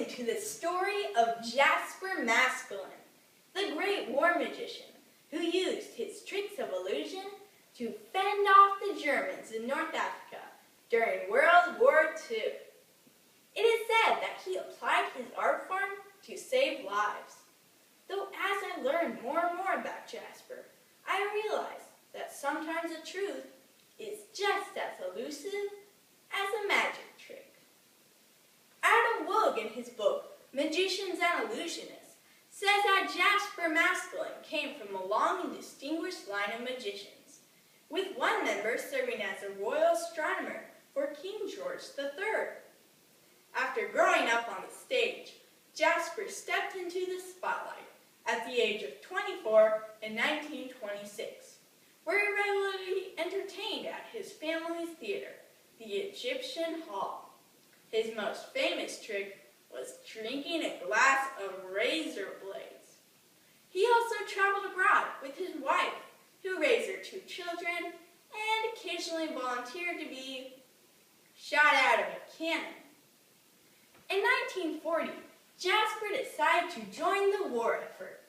listen to the story of Jasper Maskelyne, the great war magician who used his tricks of illusion to fend off the Germans in North Africa during World War II. It is said that he applied his art form to save lives. Though as I learned more and more about Jasper, I realized that sometimes the truth is just as elusive as a magic trick. Adam Woog, in his book, Magicians and Illusionists, says that Jasper Maskelyne came from a long and distinguished line of magicians, with one member serving as a royal astronomer for King George III. After growing up on the stage, Jasper stepped into the spotlight at the age of 24 in 1926, where he regularly entertained at his family's theater, the Egyptian Hall. His most famous trick was drinking a glass of razor blades. He also traveled abroad with his wife, who raised their 2 children, and occasionally volunteered to be shot out of a cannon. In 1940, Jasper decided to join the war effort.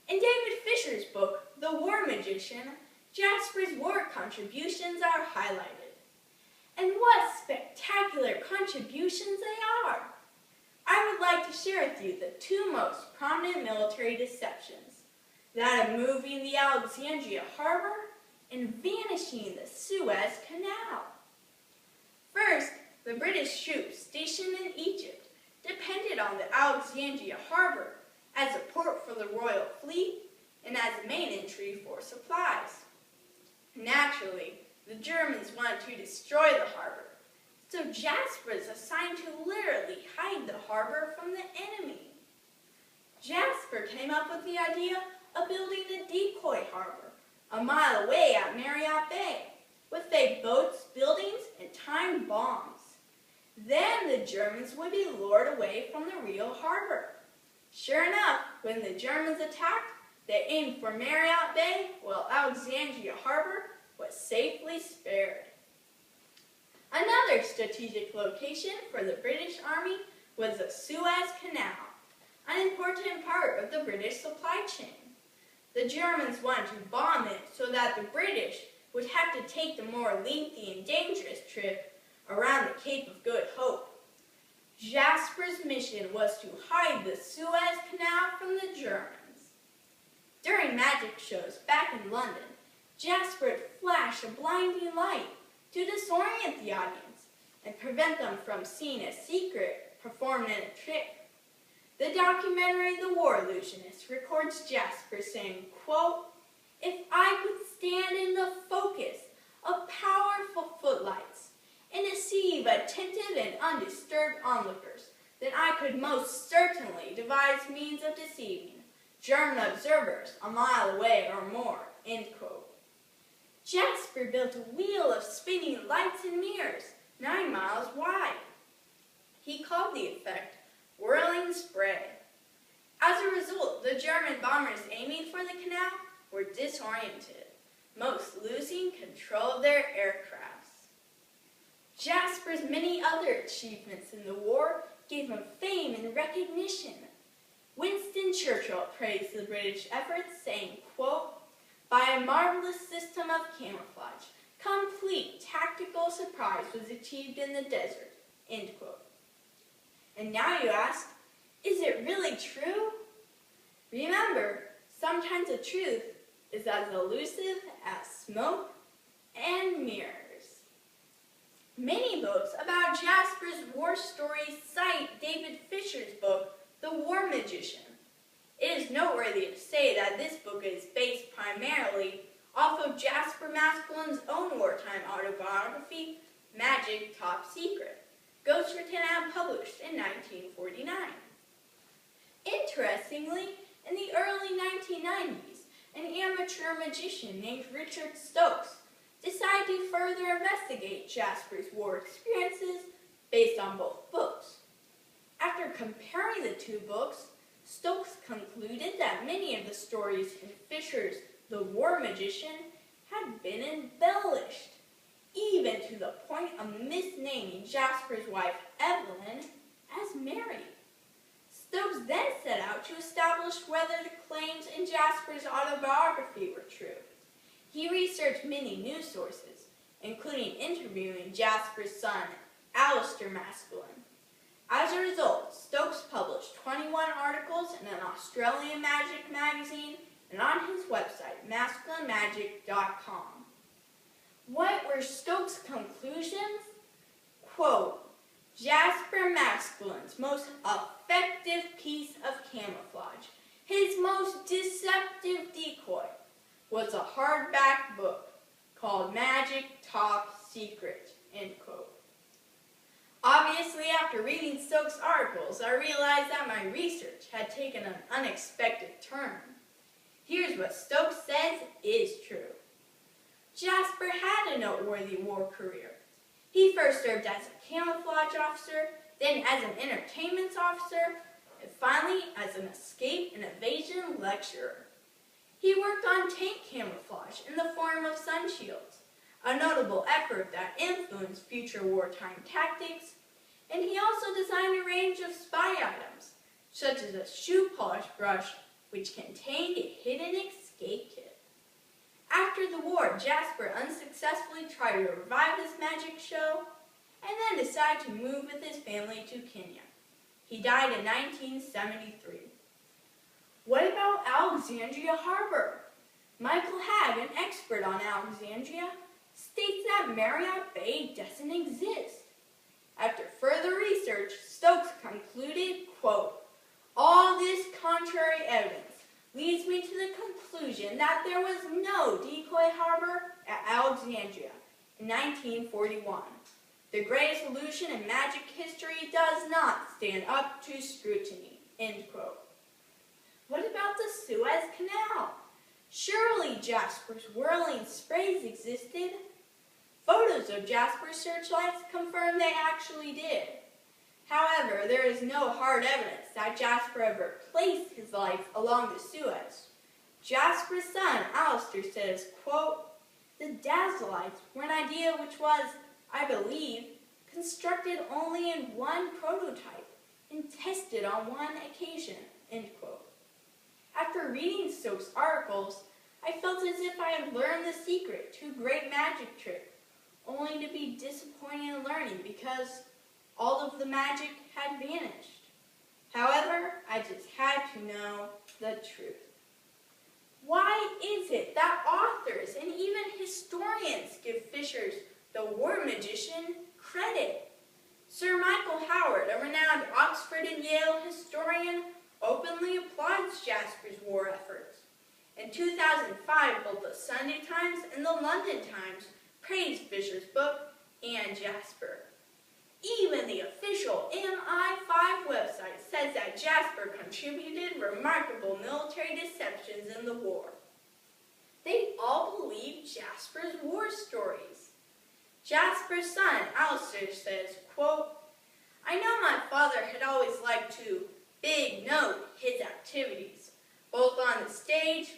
In David Fisher's book, The War Magician, Jasper's war contributions are highlighted. And what spectacular contributions they are! I would like to share with you the 2 most prominent military deceptions, that of moving the Alexandria harbor and vanishing the Suez Canal. First, the British troops stationed in Egypt depended on the Alexandria harbor as a port for the royal fleet and as a main entry for supplies. Naturally, the Germans wanted to destroy the harbor, so Jasper is assigned to literally hide the harbor from the enemy. Jasper came up with the idea of building a decoy harbor a mile away at Marriott Bay, with fake boats, buildings, and timed bombs. Then the Germans would be lured away from the real harbor. Sure enough, when the Germans attacked, they aimed for Marriott Bay, while Alexandria Harbor was safely spared. Another strategic location for the British Army was the Suez Canal, an important part of the British supply chain. The Germans wanted to bomb it so that the British would have to take the more lengthy and dangerous trip around the Cape of Good Hope. Jasper's mission was to hide the Suez Canal from the Germans. During magic shows back in London, Jasper would flash a blinding light to disorient the audience and prevent them from seeing a secret performed in a trick. The documentary The War Illusionist records Jasper saying, quote, "If I could stand in the focus of powerful footlights and deceive attentive and undisturbed onlookers, then I could most certainly devise means of deceiving German observers a mile away or more," end quote. Jasper built a wheel of spinning lights and mirrors 9 miles wide. He called the effect whirling spray. As a result, the German bombers aiming for the canal were disoriented, most losing control of their aircrafts. Jasper's many other achievements in the war gave him fame and recognition. Winston Churchill praised the British efforts, saying, quote, "By a marvelous system of camouflage, complete tactical surprise was achieved in the desert," end quote. And now you ask, is it really true? Remember, sometimes the truth is as elusive as smoke and mirrors. Many books about Jasper's war stories cite David Fisher's book, The War Magician. It is noteworthy to say that this book is based primarily off of Jasper Maskelyne's own wartime autobiography, Magic Top Secret, ghostwritten and published in 1949. Interestingly, in the early 1990s, an amateur magician named Richard Stokes decided to further investigate Jasper's war experiences based on both books. After comparing the 2 books, Stokes concluded that many of the stories in Fisher's The War Magician had been embellished, even to the point of misnaming Jasper's wife Evelyn as Mary. Stokes then set out to establish whether the claims in Jasper's autobiography were true. He researched many news sources, including interviewing Jasper's son, Alistair Maskelyne. As a result, Stokes published 21 articles in an Australian magic magazine and on his website, masculinemagic.com. What were Stokes' conclusions? Quote, Jasper Maskelyne's most effective piece of camouflage, his most deceptive decoy, was a hardback book called Magic Top Secret, end quote. Obviously, after reading Stokes' articles, I realized that my research had taken an unexpected turn. Here's what Stokes says is true. Jasper had a noteworthy war career. He first served as a camouflage officer, then as an entertainment officer, and finally as an escape and evasion lecturer. He worked on tank camouflage in the form of sun shields, a notable effort that influenced future wartime tactics, and he also designed a range of spy items, such as a shoe polish brush which contained a hidden escape kit. After the war, Jasper unsuccessfully tried to revive his magic show and then decided to move with his family to Kenya. He died in 1973. What about Alexandria Harbor? Michael Hagg, an expert on Alexandria, states that Marriott Bay doesn't exist. After further research, Stokes concluded, quote, all this contrary evidence leads me to the conclusion that there was no decoy harbor at Alexandria in 1941. The greatest illusion in magic history does not stand up to scrutiny, end quote. What about the Suez Canal? Surely Jasper's whirling sprays existed. Photos of Jasper's searchlights confirm they actually did. However, there is no hard evidence that Jasper ever placed his lights along the Suez. Jasper's son, Alistair, says, quote, the Dazzleites were an idea which was, I believe, constructed only in one prototype and tested on one occasion, end quote. After reading Stokes' articles, I felt as if I had learned the secret to a great magic trick, only to be disappointed in learning because all of the magic had vanished. However, I just had to know the truth. Why is it that authors and even historians give Fisher's The War Magician credit? Sir Michael Howard, a renowned Oxford and Yale historian, openly applauds Jasper's war efforts. In 2005, both the Sunday Times and the London Times praised Fisher's book and Jasper. Even the official MI5 website says that Jasper contributed remarkable military deceptions in the war. They all believe Jasper's war stories. Jasper's son, Alistair, says, quote, I know my father had always liked to big note his activities, both on the stage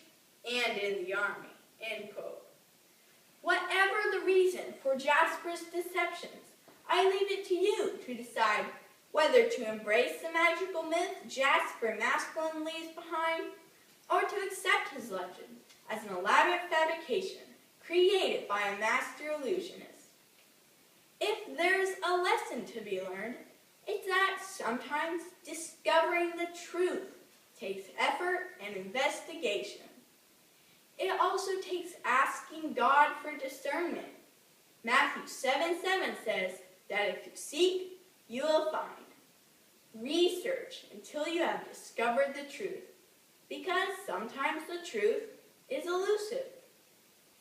and in the army, end quote. Whatever the reason for Jasper's deceptions, I leave it to you to decide whether to embrace the magical myth Jasper Maskelyne leaves behind, or to accept his legend as an elaborate fabrication created by a master illusionist. If there's a lesson to be learned, it's that sometimes discovering the truth takes effort and investigation. It also takes asking God for discernment. Matthew 7:7 says that if you seek, you will find. Research until you have discovered the truth, because sometimes the truth is elusive.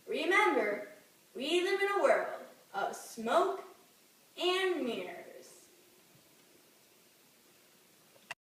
Remember, we live in a world of smoke and mirrors.